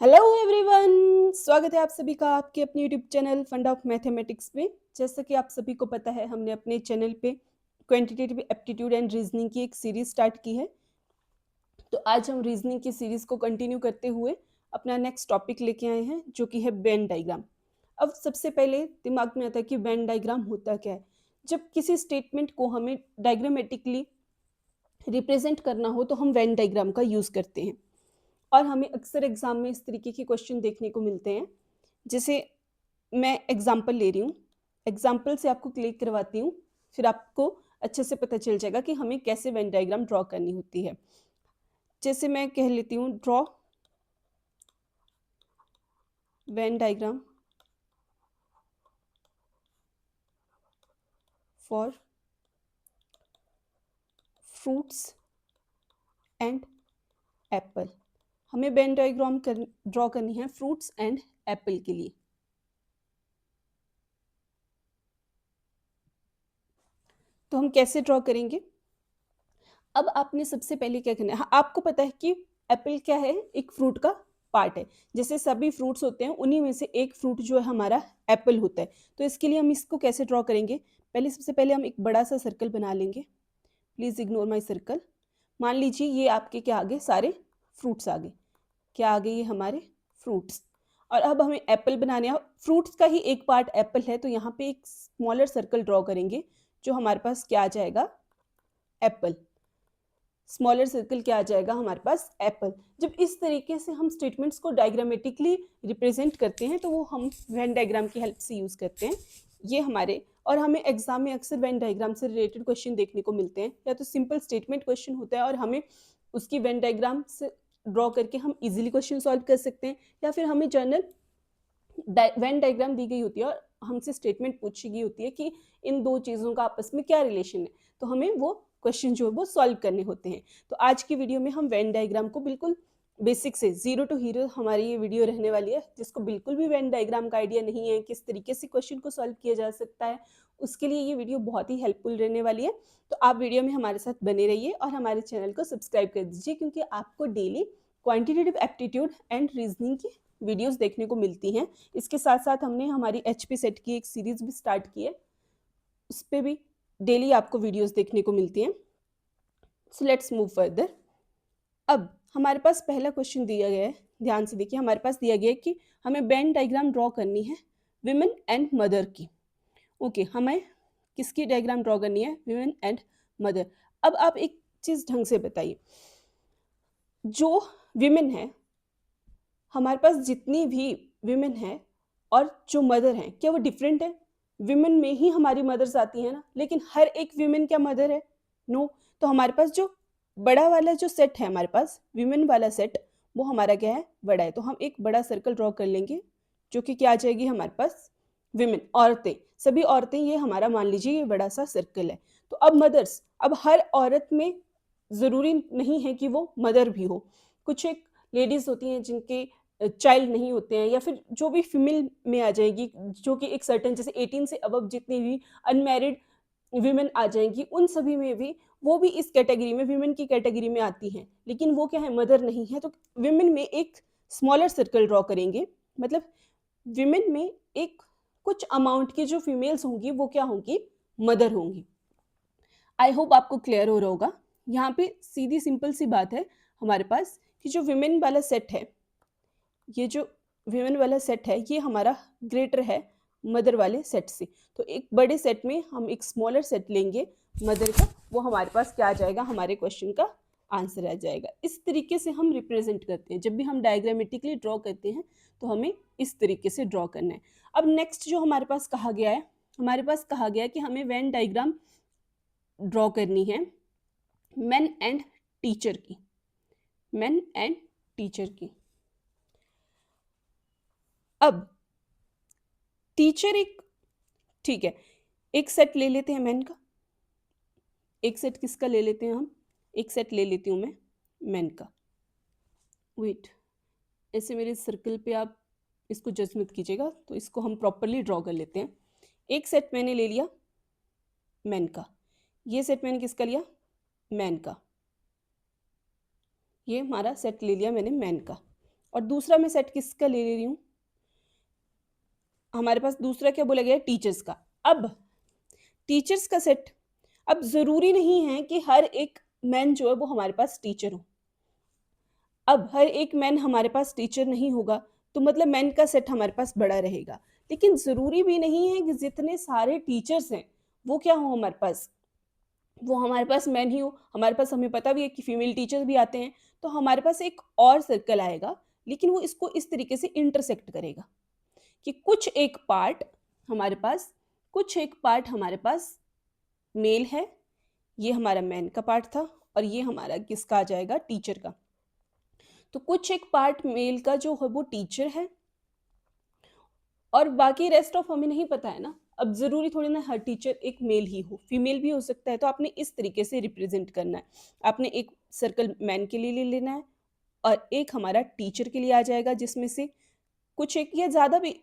Hello everyone, स्वागत है आप सभी का आपके अपने YouTube channel fund of mathematics में। जैसा कि आप सभी को पता है, हमने अपने चैनल पे क्वांटिटेटिव एप्टीट्यूड एंड रीजनिंग की एक सीरीज स्टार्ट की है। तो आज हम रीजनिंग की सीरीज को कंटिन्यू करते हुए अपना नेक्स्ट टॉपिक लेके आए हैं, जो कि है वेन डायग्राम। अब सबसे पहले दिमाग में आता है कि वेन डायग्राम होता क्या है। जब किसी स्टेटमेंट को हमें डायग्रामेटिकली रिप्रेजेंट करना हो तो हम वेन डायग्राम का यूज़ करते हैं। और हमें अक्सर एग्जाम में इस तरीके के क्वेश्चन देखने को मिलते हैं। जैसे मैं एग्जाम्पल ले रही हूँ, एग्जाम्पल से आपको क्लिक करवाती हूँ, फिर आपको अच्छे से पता चल जाएगा कि हमें कैसे वेन डायग्राम ड्रॉ करनी होती है। जैसे मैं कह लेती हूँ, draw Venn diagram for fruits and Apple. हमें वेन डायग्राम ड्रॉ करनी है फ्रूट्स एंड एप्पल के लिए। तो हम कैसे ड्रॉ करेंगे? अब आपने सबसे पहले क्या करना है, हाँ, आपको पता है कि एप्पल क्या है, एक फ्रूट का पार्ट है। जैसे सभी फ्रूट्स होते हैं, उन्हीं में से एक फ्रूट जो है हमारा एप्पल होता है। तो इसके लिए हम इसको कैसे ड्रॉ करेंगे? पहले सबसे पहले हम एक बड़ा सा सर्कल बना लेंगे। Please ignore my circle. मान लीजिए ये आपके क्या आ गए, सारे फ्रूट्स आ गए। क्या आ गए? ये हमारे फ्रूट्स। और अब हमें एप्पल बनाने हैं। फ्रूट्स का ही एक पार्ट एप्पल है, तो यहाँ पे एक स्मॉलर सर्कल ड्रॉ करेंगे, जो हमारे पास क्या आ जाएगा, एप्पल। स्मॉलर सर्कल क्या आ जाएगा हमारे पास, एप्पल। जब इस तरीके से हम स्टेटमेंट्स को डायग्रामेटिकली रिप्रेजेंट करते हैं तो वो हम वेन डायग्राम की हेल्प से यूज़ करते हैं। ये हमारे, और हमें एग्जाम में अक्सर वेन डायग्राम से रिलेटेड क्वेश्चन देखने को मिलते हैं। या तो सिंपल स्टेटमेंट क्वेश्चन होता है और हमें उसकी वेन डायग्राम से ड्रॉ करके हम इजीली क्वेश्चन सॉल्व कर सकते हैं, या फिर हमें जर्नल वेन डायग्राम दी गई होती है और हमसे स्टेटमेंट पूछी गई होती है कि इन दो चीज़ों का आपस में क्या रिलेशन है, तो हमें वो क्वेश्चन जो है वो सॉल्व करने होते हैं। तो आज की वीडियो में हम वेन डायग्राम को बिल्कुल बेसिक से जीरो टू हीरो हमारी ये वीडियो रहने वाली है। जिसको बिल्कुल भी वेन डायग्राम का आइडिया नहीं है किस तरीके से क्वेश्चन को सॉल्व किया जा सकता है, उसके लिए ये वीडियो बहुत ही हेल्पफुल रहने वाली है। तो आप वीडियो में हमारे साथ बने रहिए और हमारे चैनल को सब्सक्राइब कर दीजिए, क्योंकि आपको daily quantitative aptitude and reasoning की वीडियोस देखने को मिलती हैं। इसके साथ साथ हमने हमारी एचपी सेट की एक सीरीज भी स्टार्ट की है, उस पर भी डेली आपको वीडियोस देखने को मिलती हैं। So let's move further. अब हमारे पास पहला क्वेश्चन दिया गया है, ध्यान से देखिए। हमारे पास दिया गया है कि हमें वेन डायग्राम ड्रॉ करनी है विमेन एंड मदर की। ओके, हमें किसकी डायग्राम ड्रॉ करनी है? Women and mother. अब आप एक चीज ढंग से बताइए, जो विमेन है, हमारे पास जितनी भी विमेन है और जो मदर हैं, क्या वो डिफरेंट है? विमेन में ही हमारी मदर्स आती है ना, लेकिन हर एक विमेन क्या मदर है? नो। तो हमारे पास जो बड़ा वाला जो सेट है, हमारे पास विमेन वाला सेट, वो हमारा क्या है? बड़ा है। तो हम एक बड़ा सर्कल ड्रॉ कर लेंगे, जो कि क्या आ जाएगी हमारे पास? विमेन, औरतें, सभी औरतें, ये हमारा मान लीजिए ये बड़ा सा सर्कल है। तो अब मदर्स, अब हर औरत में ज़रूरी नहीं है कि वो मदर भी हो। कुछ एक लेडीज़ होती हैं जिनके चाइल्ड नहीं होते हैं, या फिर जो भी फीमेल में आ जाएगी, जो कि एक सर्टेन जैसे 18 से अबव जितनी भी अनमैरिड वीमेन आ जाएंगी, उन सभी में भी वो भी इस कैटेगरी में, वीमेन की कैटेगरी में आती हैं, लेकिन वो क्या है? मदर नहीं है। तो वीमेन में एक स्मॉलर सर्कल ड्रॉ करेंगे, मतलब वीमेन में एक कुछ अमाउंट की जो फीमेल्स होंगी वो क्या होंगी? मदर होंगी। आई होप आपको क्लियर हो रहा होगा। यहाँ पे सीधी सिंपल सी बात है हमारे पास, कि जो विमेन वाला सेट है, ये जो विमेन वाला सेट है, ये हमारा ग्रेटर है मदर वाले सेट से। तो एक बड़े सेट में हम एक स्मॉलर सेट लेंगे मदर का, वो हमारे पास क्या आ जाएगा? हमारे क्वेश्चन का आंसर आ जाएगा। इस तरीके से हम रिप्रेजेंट करते हैं। जब भी हम डायग्रामेटिकली ड्रॉ करते हैं तो हमें इस तरीके से ड्रॉ करना है। अब नेक्स्ट जो हमारे पास कहा गया है, हमारे पास कहा गया है कि हमें वेन डायग्राम ड्रॉ करनी है मेन एंड टीचर की। मेन एंड टीचर की। अब टीचर एक, ठीक है, एक सेट ले लेते हैं मेन का। एक सेट किसका ले लेते हैं हम? एक सेट ले लेती हूँ मैं मेन का। वेट, ऐसे मेरे सर्कल पे आप इसको जज मत कीजिएगा, तो इसको हम प्रॉपरली ड्रॉ कर लेते हैं। एक सेट मैंने ले लिया मेन का, ये सेट मैंने किसका लिया? मैन का। ये हमारा सेट ले लिया मैंने मैन का। और दूसरा मैं सेट किसका ले रही हूँ, हमारे पास दूसरा क्या बोला गया है, टीचर्स का। अब टीचर्स का सेट, अब जरूरी नहीं है कि हर एक मैन जो है वो हमारे पास टीचर हो। अब हर एक मैन हमारे पास टीचर नहीं होगा, तो मतलब मैन का सेट हमारे पास बड़ा रहेगा। लेकिन जरूरी भी नहीं है कि जितने सारे टीचर्स हैं वो क्या हो हमारे पास, वो हमारे पास मैन ही हो। हमारे पास, हमें पता भी है कि फीमेल टीचर्स भी आते हैं, तो हमारे पास एक और सर्कल आएगा, लेकिन वो इसको इस तरीके से इंटरसेक्ट करेगा कि कुछ एक पार्ट हमारे पास मेल है, ये हमारा मैन का पार्ट था, और ये हमारा किसका आ जाएगा, टीचर का। तो कुछ एक पार्ट मेल का जो है वो टीचर है, और बाकी रेस्ट ऑफ हमें नहीं पता है ना। अब जरूरी थोड़ी ना हर टीचर एक मेल ही हो, फीमेल भी हो सकता है। तो आपने इस तरीके से रिप्रेजेंट करना है। आपने एक सर्कल मैन के लिए ले लेना है, और एक हमारा टीचर के लिए आ जाएगा, जिसमें से कुछ एक या ज्यादा भी,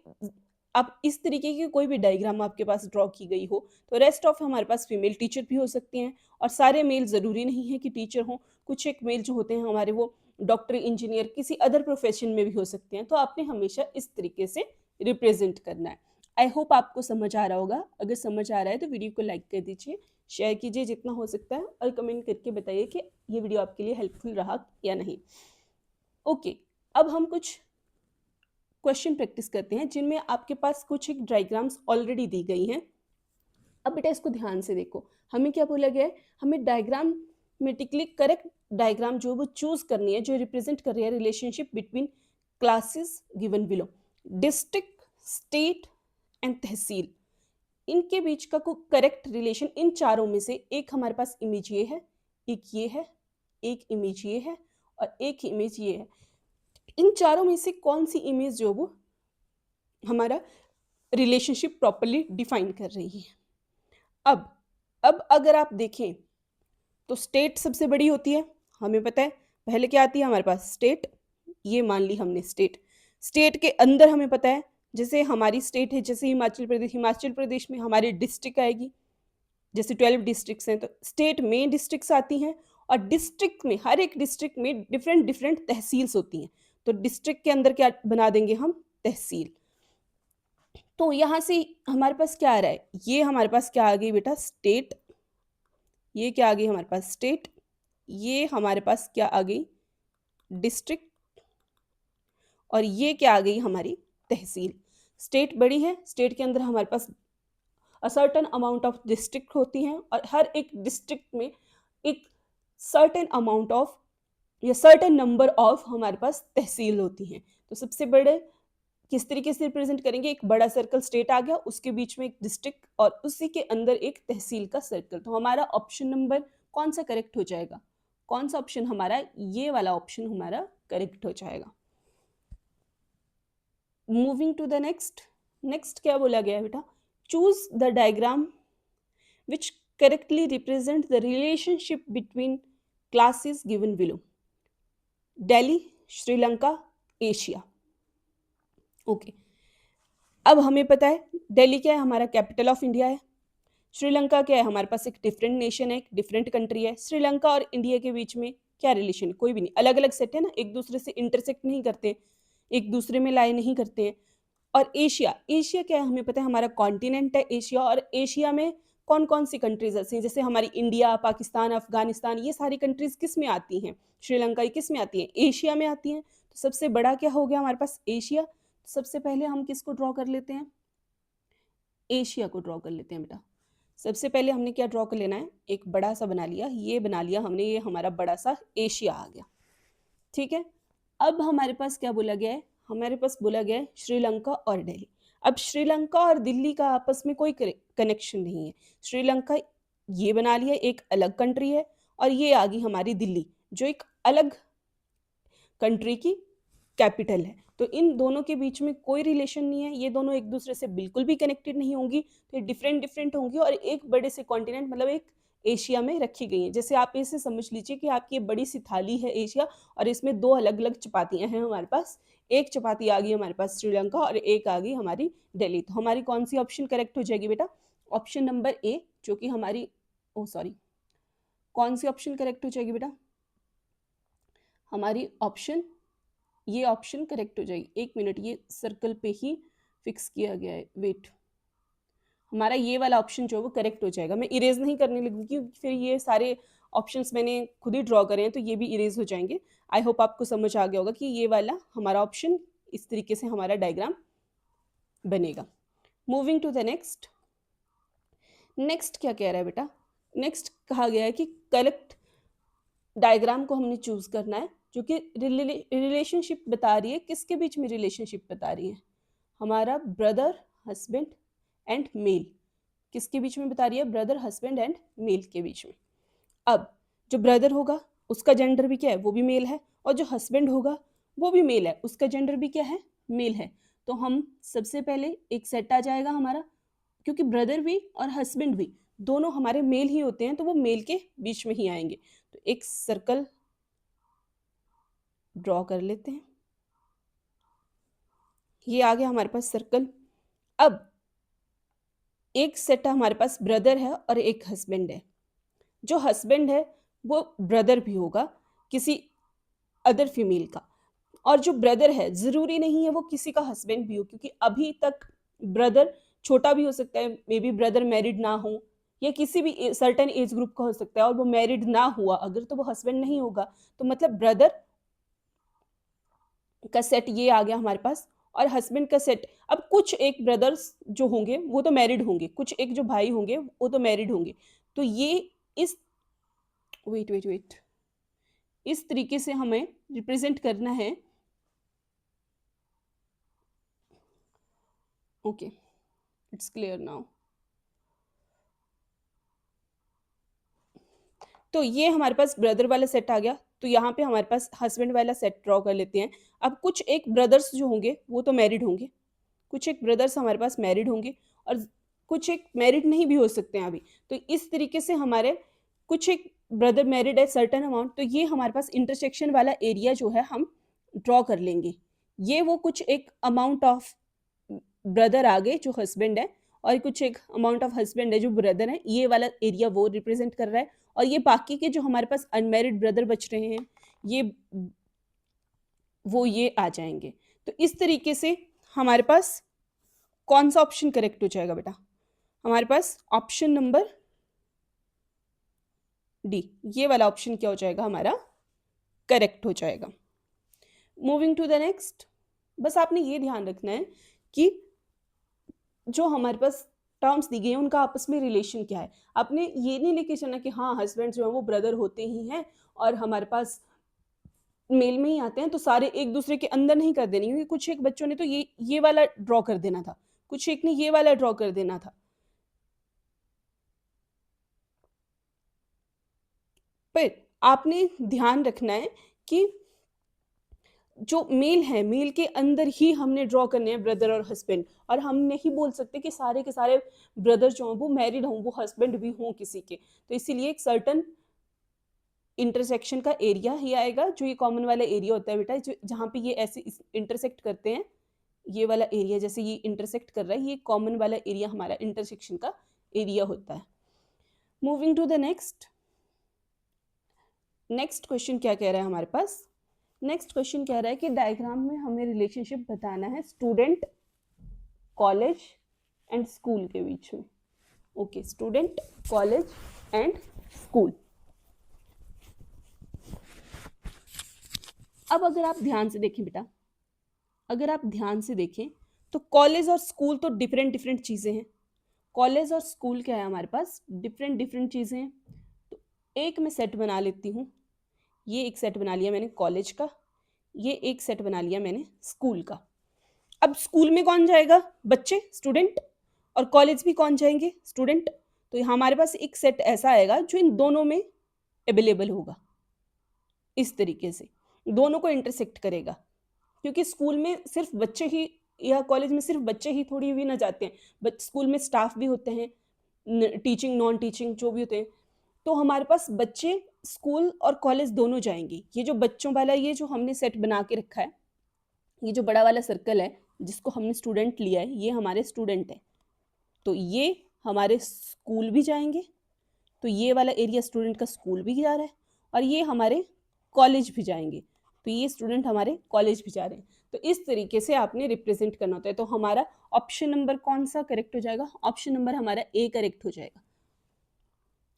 आप इस तरीके की कोई भी डायग्राम आपके पास ड्रॉ की गई हो, तो रेस्ट ऑफ हमारे पास फीमेल टीचर भी हो सकती हैं। और सारे मेल जरूरी नहीं है कि टीचर हो, कुछ एक मेल जो होते हैं हमारे वो डॉक्टर, इंजीनियर, किसी अदर प्रोफेशन में भी हो सकते हैं। तो आपने हमेशा इस तरीके से रिप्रेजेंट करना है। आई होप आपको समझ आ रहा होगा। अगर समझ आ रहा है तो वीडियो को लाइक कर दीजिए, शेयर कीजिए जितना हो सकता है, और कमेंट करके बताइए कि ये वीडियो आपके लिए हेल्पफुल रहा या नहीं। ओके, अब हम कुछ क्वेश्चन प्रैक्टिस करते हैं जिनमें आपके पास कुछ एक डायग्राम्स ऑलरेडी दी गई हैं। अब बेटा इसको ध्यान से देखो, हमें क्या बोला गया है, हमें डायग्रामेटिकली करेक्ट डायग्राम जो वो चूज करनी है, जो रिप्रेजेंट कर रही है relationship between classes given below, district, state and tehsil, इनके बीच का कोई करेक्ट रिलेशन। इन चारों में से एक हमारे पास इमेज ये है, एक ये है, एक इमेज ये है, और एक इमेज ये है। इन चारों में से कौन सी इमेज जो वो हमारा रिलेशनशिप प्रॉपरली डिफाइन कर रही है। अब अब अगर आप देखें तो स्टेट सबसे बड़ी होती है, हमें पता है। पहले क्या आती है हमारे पास, स्टेट। ये मान ली हमने स्टेट। स्टेट के अंदर हमें पता है, जैसे हमारी स्टेट है, जैसे हिमाचल प्रदेश में हमारी डिस्ट्रिक्ट आएगी। जैसे 12 डिस्ट्रिक्ट्स हैं, तो स्टेट में डिस्ट्रिक्ट्स आती हैं, और डिस्ट्रिक्ट में, हर एक डिस्ट्रिक्ट में डिफरेंट डिफरेंट तहसील्स होती हैं। तो डिस्ट्रिक्ट के अंदर क्या बना देंगे हम, तहसील। तो यहां से हमारे पास क्या आ रहा है, ये हमारे पास क्या आ गई बेटा, स्टेट। ये क्या आ गई हमारे पास, स्टेट। ये हमारे पास क्या आ गई, डिस्ट्रिक्ट। और ये क्या आ गई हमारी तहसील। स्टेट बड़ी है, स्टेट के अंदर हमारे पास सर्टेन अमाउंट ऑफ डिस्ट्रिक्ट होती हैं, और हर एक डिस्ट्रिक्ट में एक सर्टेन अमाउंट ऑफ या सर्टेन नंबर ऑफ हमारे पास तहसील होती हैं। तो सबसे बड़े किस तरीके से रिप्रेजेंट करेंगे, एक बड़ा सर्कल स्टेट आ गया, उसके बीच में एक डिस्ट्रिक्ट, और उसी के अंदर एक तहसील का सर्कल। तो हमारा ऑप्शन नंबर कौन सा करेक्ट हो जाएगा, कौन सा ऑप्शन हमारा, ये वाला ऑप्शन हमारा करेक्ट हो जाएगा। Moving to the next. Next क्या बोला गया है बेटा, choose the diagram which correctly represent the relationship between classes given below. Delhi, Sri Lanka, Asia. Okay, अब हमें पता है दिल्ली क्या है, हमारा कैपिटल ऑफ इंडिया है। श्रीलंका क्या है, हमारे पास एक डिफरेंट नेशन है, एक डिफरेंट कंट्री है। श्रीलंका और इंडिया के बीच में क्या रिलेशन, कोई भी नहीं, अलग अलग सेट है ना, एक दूसरे से इंटरसेक्ट नहीं करते, एक दूसरे में लाई नहीं करते हैं। और एशिया, एशिया क्या है, हमें पता है हमारा कॉन्टिनेंट है एशिया, और एशिया में कौन कौन सी कंट्रीज ऐसी हैं, जैसे हमारी इंडिया, पाकिस्तान, अफगानिस्तान, ये सारी कंट्रीज किस में आती हैं, श्रीलंका ये किस में आती हैं, एशिया में आती हैं। तो सबसे बड़ा क्या हो गया हमारे पास, एशिया। तो सबसे पहले हम किसको ड्रॉ कर लेते हैं, एशिया को ड्रॉ कर लेते हैं बेटा। सबसे पहले हमने क्या ड्रॉ कर लेना है, एक बड़ा सा बना लिया, ये बना लिया हमने, ये हमारा बड़ा सा एशिया आ गया। ठीक है, अब हमारे पास क्या बोला गया है, हमारे पास बोला गया है श्रीलंका और दिल्ली। अब श्रीलंका और दिल्ली का आपस में कोई कनेक्शन नहीं है। श्रीलंका ये बना लिया, एक अलग कंट्री है, और ये आ गई हमारी दिल्ली, जो एक अलग कंट्री की कैपिटल है। तो इन दोनों के बीच में कोई रिलेशन नहीं है, ये दोनों एक दूसरे से बिल्कुल भी कनेक्टेड नहीं होंगी, तो ये डिफरेंट डिफरेंट होंगी, और एक बड़े से कॉन्टिनेंट मतलब एक एशिया में रखी गई है। जैसे आप इसे समझ लीजिए कि आपकी ये बड़ी सी थाली है एशिया, और इसमें दो अलग अलग चपातियां हैं हमारे पास। एक चपाती आ गई हमारे पास श्रीलंका, और एक आ गई हमारी दिल्ली। तो हमारी कौन सी ऑप्शन करेक्ट हो जाएगी बेटा, ऑप्शन नंबर ए, जो कि हमारी, ओ सॉरी, कौन सी ऑप्शन करेक्ट हो जाएगी बेटा, हमारी ऑप्शन ये ऑप्शन करेक्ट हो जाएगी। 1 मिनट, ये सर्कल पे ही फिक्स किया गया है, वेट। हमारा ये वाला ऑप्शन जो है वो करेक्ट हो जाएगा। मैं इरेज नहीं करने लगूंगी क्योंकि फिर ये सारे ऑप्शंस मैंने खुद ही ड्रॉ करे हैं तो ये भी इरेज हो जाएंगे। आई होप आपको समझ आ गया होगा कि ये वाला हमारा ऑप्शन, इस तरीके से हमारा डायग्राम बनेगा। Moving to the next. Next क्या कह रहा है बेटा? नेक्स्ट कहा गया है कि करेक्ट डायग्राम को हमने चूज करना है जो कि रिलेशनशिप बता रही है। किसके बीच में रिलेशनशिप बता रही है? हमारा ब्रदर, हस्बैंड एंड मेल। किसके बीच में बता रही है? ब्रदर, हस्बैंड एंड मेल के बीच में। अब जो ब्रदर होगा उसका जेंडर भी क्या है? वो भी मेल है। और जो हस्बैंड होगा वो भी मेल है, उसका जेंडर भी क्या है? मेल है। तो हम सबसे पहले एक सेट आ जाएगा हमारा, क्योंकि ब्रदर भी और हस्बैंड भी दोनों हमारे मेल ही होते हैं तो वो मेल के बीच में ही आएंगे। तो एक सर्कल ड्रॉ कर लेते हैं। ये आ गया हमारे पास सर्कल। अब एक सेट हमारे पास ब्रदर है और एक हस्बैंड है। जो हस्बैंड है वो ब्रदर भी होगा किसी अदर फीमेल का, और जो ब्रदर है जरूरी नहीं है वो किसी का हस्बैंड भी हो, क्योंकि अभी तक ब्रदर छोटा भी हो सकता है, मे बी ब्रदर मैरिड ना हो, या किसी भी सर्टेन एज ग्रुप का हो सकता है और वो मैरिड ना हुआ अगर, तो वो हस्बैंड नहीं होगा। तो मतलब ब्रदर का सेट ये आ गया हमारे पास, और हस्बैंड का सेट। अब कुछ एक ब्रदर्स जो होंगे वो तो मैरिड होंगे, कुछ एक जो भाई होंगे वो तो मैरिड होंगे। तो ये इस वेट वेट वेट इस तरीके से हमें रिप्रेजेंट करना है। Okay, it's clear now. तो ये हमारे पास ब्रदर वाला सेट आ गया, तो यहाँ पे हमारे पास हस्बैंड वाला सेट ड्रॉ कर लेते हैं। अब कुछ एक ब्रदर्स जो होंगे वो तो मैरिड होंगे, कुछ एक ब्रदर्स हमारे पास मैरिड होंगे, और कुछ एक मैरिड नहीं भी हो सकते हैं अभी। तो इस तरीके से हमारे कुछ एक ब्रदर मैरिड है सर्टन अमाउंट, तो ये हमारे पास इंटरसेक्शन वाला एरिया जो है हम ड्रॉ कर लेंगे। ये वो कुछ एक अमाउंट ऑफ ब्रदर आ गए जो हस्बैंड है, और कुछ एक अमाउंट ऑफ हस्बैंड है जो ब्रदर है, ये वाला एरिया वो रिप्रेजेंट कर रहा है। और ये बाकी के जो हमारे पास अनमैरिड ब्रदर बच रहे हैं ये वो ये आ जाएंगे। तो इस तरीके से हमारे पास कौन सा ऑप्शन करेक्ट हो जाएगा बेटा? हमारे पास ऑप्शन नंबर डी, ये वाला ऑप्शन क्या हो जाएगा हमारा? करेक्ट हो जाएगा। Moving to the next. बस आपने ये ध्यान रखना है कि जो हमारे पास टर्म्स दी गई हैं उनका आपस में रिलेशन क्या है। आपने ये नहीं लेके चलना कि हाँ हस्बैंड जो है वो ब्रदर होते ही हैं और हमारे पास मेल में ही आते हैं, तो सारे एक दूसरे के अंदर नहीं कर देने, क्योंकि कुछ एक बच्चों ने तो ये वाला ड्रॉ कर देना था, कुछ एक ने ये वाला ड्रॉ कर देना था। पर आपने ध्यान रखना है कि जो मेल है मेल के अंदर ही हमने ड्रॉ करने हैं ब्रदर और हस्बैंड, और हम नहीं बोल सकते कि सारे के सारे ब्रदर जो हों वो मैरिड हों, वो हस्बैंड भी हों किसी के। तो इसीलिए एक सर्टन इंटरसेक्शन का एरिया ही आएगा, जो ये कॉमन वाला एरिया होता है बेटा, जो जहाँ पे ये ऐसे इंटरसेक्ट करते हैं, ये वाला एरिया जैसे ये इंटरसेक्ट कर रहा है, ये कॉमन वाला एरिया हमारा इंटरसेक्शन का एरिया होता है। Moving to the next. Next question क्या कह रहा है हमारे पास? नेक्स्ट क्वेश्चन कह रहा है कि डायग्राम में हमें रिलेशनशिप बताना है स्टूडेंट, कॉलेज एंड स्कूल के बीच में। Okay, student, college and school. अब अगर आप ध्यान से देखें बेटा, अगर आप ध्यान से देखें तो कॉलेज और स्कूल तो डिफरेंट डिफरेंट चीज़ें हैं। कॉलेज और स्कूल क्या है हमारे पास? डिफरेंट डिफरेंट चीज़ें हैं। तो एक मैं सेट बना लेती हूँ, ये एक सेट बना लिया मैंने कॉलेज का, ये एक सेट बना लिया मैंने स्कूल का। अब स्कूल में कौन जाएगा? बच्चे, स्टूडेंट, और कॉलेज भी कौन जाएंगे? स्टूडेंट। तो हमारे पास एक सेट ऐसा आएगा जो इन दोनों में अवेलेबल होगा, इस तरीके से दोनों को इंटरसेक्ट करेगा, क्योंकि स्कूल में सिर्फ बच्चे ही या कॉलेज में सिर्फ बच्चे ही थोड़ी भी ना जाते हैं, बट स्कूल में स्टाफ भी होते हैं, टीचिंग नॉन टीचिंग जो भी होते हैं। तो हमारे पास बच्चे स्कूल और कॉलेज दोनों जाएंगे। ये जो बच्चों वाला ये जो हमने सेट बना के रखा है, ये जो बड़ा वाला सर्कल है जिसको हमने स्टूडेंट लिया है, ये हमारे स्टूडेंट है, तो ये हमारे स्कूल भी जाएंगे। तो ये वाला एरिया स्टूडेंट का स्कूल भी जा रहा है, और ये हमारे कॉलेज भी जाएंगे। तो ये स्टूडेंट हमारे कॉलेज भी जा रहे हैं। तो इस तरीके से आपने रिप्रेजेंट करना होता है। तो हमारा ऑप्शन नंबर कौन सा करेक्ट हो जाएगा? ऑप्शन नंबर हमारा ए करेक्ट हो जाएगा।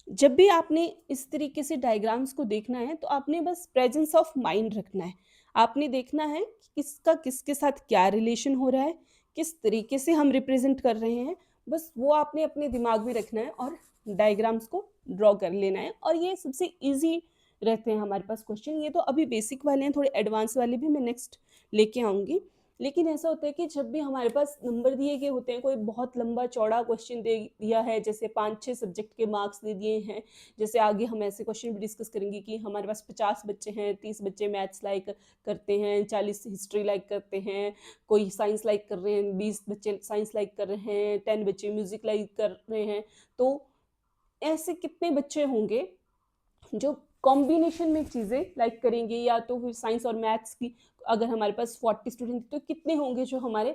जब भी आपने इस तरीके से डायग्राम्स को देखना है तो आपने बस प्रेजेंस ऑफ माइंड रखना है। आपने देखना है कि किसका किसके साथ क्या रिलेशन हो रहा है, किस तरीके से हम रिप्रेजेंट कर रहे हैं, बस वो आपने अपने दिमाग में रखना है और डायग्राम्स को ड्रॉ कर लेना है। और ये सबसे ईजी रहते हैं हमारे पास क्वेश्चन। ये तो अभी बेसिक वाले हैं, थोड़े एडवांस वाले भी मैं नेक्स्ट लेके आऊँगी। लेकिन ऐसा होता है कि जब भी हमारे पास नंबर दिए गए होते हैं, कोई बहुत लंबा चौड़ा क्वेश्चन दे दिया है, जैसे 5-6 सब्जेक्ट के मार्क्स दे दिए हैं, जैसे आगे हम ऐसे क्वेश्चन भी डिस्कस करेंगे कि हमारे पास 50 बच्चे हैं, 30 बच्चे मैथ्स लाइक करते हैं, 40 हिस्ट्री लाइक करते हैं, कोई साइंस लाइक कर रहे हैं, 20 बच्चे साइंस लाइक कर रहे हैं, 10 बच्चे म्यूजिक लाइक कर रहे हैं। तो ऐसे कितने बच्चे होंगे जो कॉम्बिनेशन में चीज़ें लाइक करेंगे, या तो फिर साइंस और मैथ्स की अगर हमारे पास 40 स्टूडेंट तो कितने होंगे जो हमारे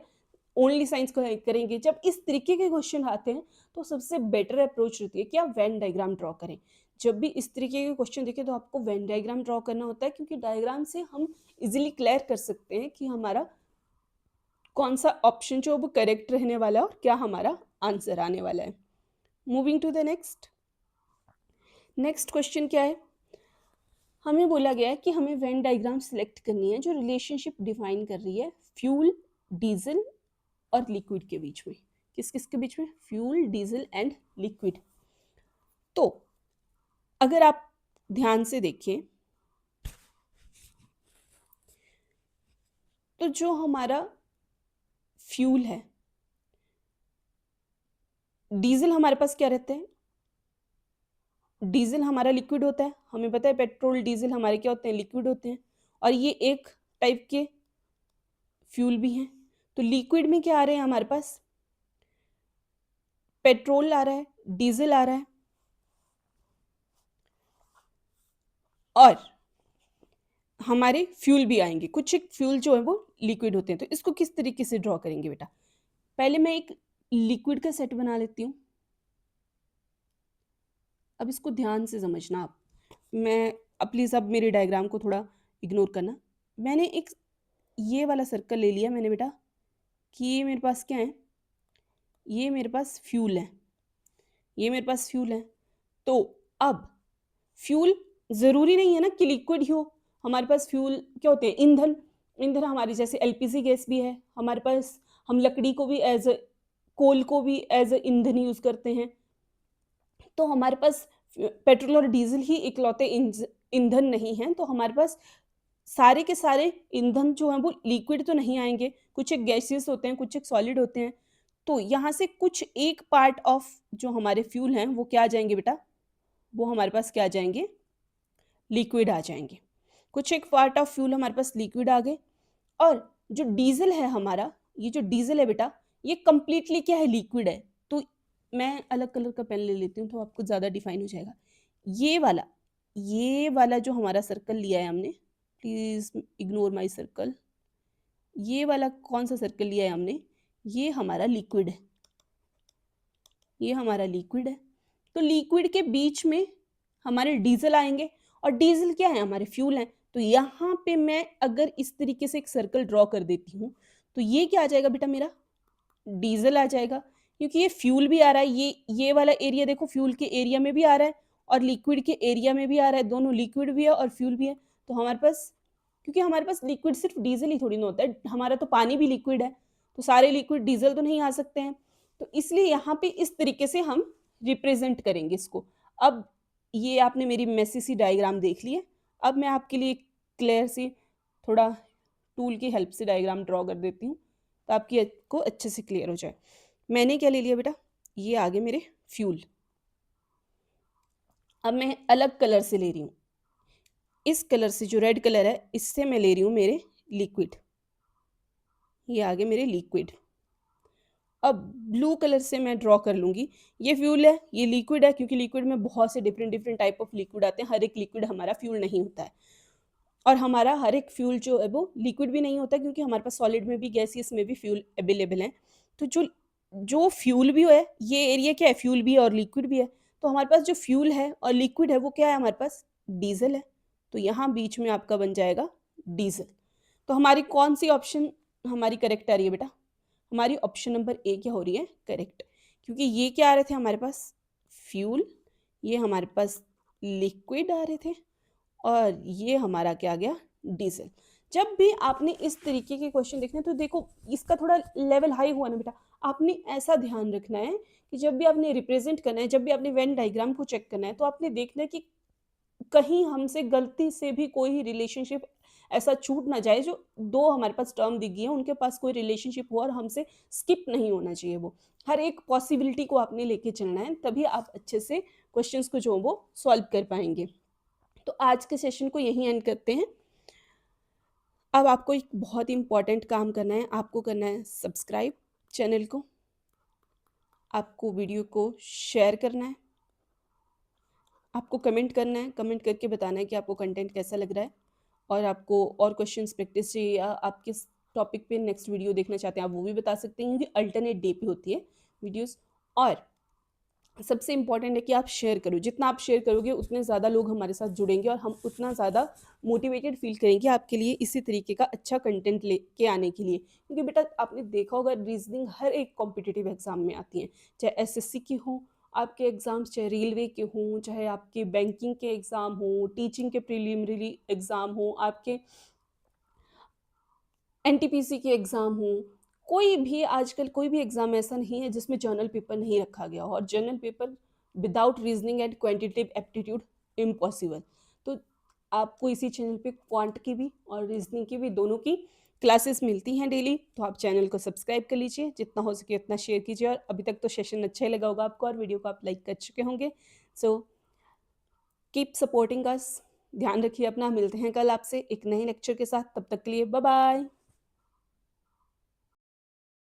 ओनली साइंस को लाइक करेंगे। जब इस तरीके के क्वेश्चन आते हैं तो सबसे बेटर अप्रोच होती है कि आप वेन डायग्राम ड्रॉ करें। जब भी इस तरीके के क्वेश्चन देखें तो आपको वेन डायग्राम ड्रॉ करना होता है, क्योंकि डायग्राम से हम इजिली क्लियर कर सकते हैं कि हमारा कौन सा ऑप्शन जो वो करेक्ट रहने वाला है और क्या हमारा आंसर आने वाला है। Moving to the next question क्या है? हमें बोला गया है कि हमें वेन डायग्राम सिलेक्ट करनी है जो रिलेशनशिप डिफाइन कर रही है फ्यूल, डीजल और लिक्विड के बीच में। किस किस के बीच में? Fuel, diesel and liquid. तो अगर आप ध्यान से देखें तो जो हमारा फ्यूल है, डीजल हमारे पास क्या रहता है? डीजल हमारा लिक्विड होता है। हमें पता है पेट्रोल डीजल हमारे क्या होते हैं? लिक्विड होते हैं। और ये एक टाइप के फ्यूल भी हैं। तो लिक्विड में क्या आ रहे हैं हमारे पास? पेट्रोल आ रहा है, डीजल आ रहा है, और हमारे फ्यूल भी आएंगे। कुछ एक फ्यूल जो है वो लिक्विड होते हैं। तो इसको किस तरीके से ड्रॉ करेंगे बेटा? पहले मैं एक लिक्विड का सेट बना लेती हूँ। अब इसको ध्यान से समझना आप। अब प्लीज़ अब मेरे डायग्राम को थोड़ा इग्नोर करना। मैंने एक ये वाला सर्कल ले लिया मैंने बेटा कि ये मेरे पास क्या है? ये मेरे पास फ्यूल है, ये मेरे पास फ्यूल है। तो अब फ्यूल ज़रूरी नहीं है ना कि लिक्विड ही हो। हमारे पास फ्यूल क्या होते हैं? ईंधन। ईंधन हमारी जैसे एलपीजी गैस भी है हमारे पास। हम लकड़ी को भी एज कोल को भी एज ईंधन यूज़ करते हैं। तो हमारे पास पेट्रोल और डीजल ही इकलौते ईंधन नहीं हैं। तो हमारे पास सारे के सारे ईंधन जो हैं वो लिक्विड तो नहीं आएंगे। कुछ एक गैसेस होते हैं, कुछ एक सॉलिड होते हैं। तो यहाँ से कुछ एक पार्ट ऑफ जो हमारे फ्यूल हैं वो क्या आ जाएंगे बेटा? वो हमारे पास क्या आ जाएंगे? लिक्विड आ जाएंगे। कुछ एक पार्ट ऑफ फ्यूल हमारे पास लिक्विड आ गए। और जो डीजल है हमारा, ये जो डीजल है बेटा, ये कंप्लीटली क्या है? लिक्विड है। तो मैं अलग कलर का पेन ले लेती हूँ तो आपको ज़्यादा डिफाइन हो जाएगा। ये वाला जो हमारा सर्कल लिया है हमने, प्लीज़ इग्नोर माय सर्कल। ये वाला कौन सा सर्कल लिया है हमने? ये हमारा लिक्विड है, ये हमारा लिक्विड है। तो लिक्विड के बीच में हमारे डीजल आएंगे, और डीजल क्या है? हमारे फ्यूल हैं। तो यहाँ पे मैं अगर इस तरीके से एक सर्कल ड्रॉ कर देती हूँ तो ये क्या आ जाएगा बेटा? मेरा डीजल आ जाएगा, क्योंकि ये फ्यूल भी आ रहा है। ये वाला एरिया देखो, फ्यूल के एरिया में भी आ रहा है और लिक्विड के एरिया में भी आ रहा है। दोनों लिक्विड भी है और फ्यूल भी है। तो हमारे पास, क्योंकि हमारे पास लिक्विड सिर्फ डीजल ही थोड़ी ना होता है, हमारा तो पानी भी लिक्विड है। तो सारे लिक्विड डीजल तो नहीं आ सकते हैं। तो इसलिए यहाँ पे इस तरीके से हम रिप्रेजेंट करेंगे इसको। अब ये आपने मेरी मेसी सी डायग्राम देख ली है। अब मैं आपके लिए क्लियर सी थोड़ा टूल की हेल्प से डायग्राम ड्रॉ कर देती हूँ तो आपकी को अच्छे से क्लियर हो जाए। मैंने क्या ले लिया बेटा? ये आगे मेरे फ्यूल। अब मैं अलग कलर से ले रही हूँ। इस कलर से, जो रेड कलर है, इससे मैं ले रही हूँ मेरे लिक्विड। ये आगे मेरे लिक्विड। अब ब्लू कलर से मैं ड्रॉ कर लूँगी। ये फ्यूल है, ये लिक्विड है, क्योंकि लिक्विड में बहुत से डिफरेंट टाइप ऑफ लिक्विड आते हैं। हर एक लिक्विड हमारा फ्यूल नहीं होता है, और हमारा हर एक फ्यूल जो है वो लिक्विड भी नहीं होता, क्योंकि हमारे पास सॉलिड में भी, गैसियस में भी फ्यूल अवेलेबल हैं। तो जो फ्यूल भी है, ये एरिया क्या है? फ्यूल भी है और लिक्विड भी है। तो हमारे पास जो फ्यूल है और लिक्विड है वो क्या है? हमारे पास डीजल है। तो यहाँ बीच में आपका बन जाएगा डीजल। तो हमारी कौन सी ऑप्शन हमारी करेक्ट आ रही है बेटा? हमारी ऑप्शन नंबर ए क्या हो रही है करेक्ट, क्योंकि ये क्या आ रहे थे हमारे पास फ्यूल, ये हमारे पास लिक्विड आ रहे थे, और ये हमारा क्या आ गया डीजल। जब भी आपने इस तरीके के क्वेश्चन देखने तो देखो इसका थोड़ा लेवल हाई हुआ ना बेटा, आपने ऐसा ध्यान रखना है कि जब भी आपने रिप्रेजेंट करना है, जब भी आपने वेन डायग्राम को चेक करना है, तो आपने देखना है कि कहीं हमसे गलती से भी कोई रिलेशनशिप ऐसा छूट ना जाए, जो दो हमारे पास टर्म दिख गई है उनके पास कोई रिलेशनशिप हो और हमसे स्किप नहीं होना चाहिए। वो हर एक पॉसिबिलिटी को आपने लेके चलना है, तभी आप अच्छे से क्वेश्चंस को जो वो सॉल्व कर पाएंगे। तो आज के सेशन को यहीं एंड करते हैं। अब आपको एक बहुत ही इंपॉर्टेंट काम करना है, आपको करना है सब्सक्राइब चैनल को, आपको वीडियो को शेयर करना है, आपको कमेंट करना है, कमेंट करके बताना है कि आपको कंटेंट कैसा लग रहा है, और आपको और क्वेश्चंस प्रैक्टिस चाहिए या आप किस टॉपिक पे नेक्स्ट वीडियो देखना चाहते हैं आप वो भी बता सकते हैं, क्योंकि अल्टरनेट डे पे होती है वीडियोस। और सबसे इंपॉर्टेंट है कि आप शेयर करो, जितना आप शेयर करोगे उतने ज़्यादा लोग हमारे साथ जुड़ेंगे और हम उतना ज़्यादा मोटिवेटेड फील करेंगे आपके लिए इसी तरीके का अच्छा कंटेंट लेके आने के लिए। क्योंकि बेटा आपने देखा होगा रीजनिंग हर एक कॉम्पिटिटिव एग्जाम में आती है, चाहे एसएससी की हो आपके एग्ज़ाम्स, चाहे रेलवे के हों, चाहे आपके बैंकिंग के एग्ज़ाम हों, टीचिंग के प्रीलिमिनरी एग्ज़ाम हों, आपके एनटीपीसी के एग्ज़ाम हों, कोई भी आजकल कोई भी एग्ज़ाम ऐसा नहीं है जिसमें जर्नल पेपर नहीं रखा गया हो, और journal paper without reasoning and quantitative aptitude impossible. तो आपको इसी चैनल पे क्वांट की भी और रीजनिंग की भी दोनों की क्लासेस मिलती हैं डेली। तो आप चैनल को सब्सक्राइब कर लीजिए, जितना हो सके उतना शेयर कीजिए, और अभी तक तो सेशन अच्छा ही लगा होगा आपको और वीडियो को आप लाइक कर चुके होंगे। सो कीप सपोर्टिंग अस, ध्यान रखिए अपना, मिलते हैं कल आपसे एक नए लेक्चर के साथ, तब तक के लिए बाय बाय।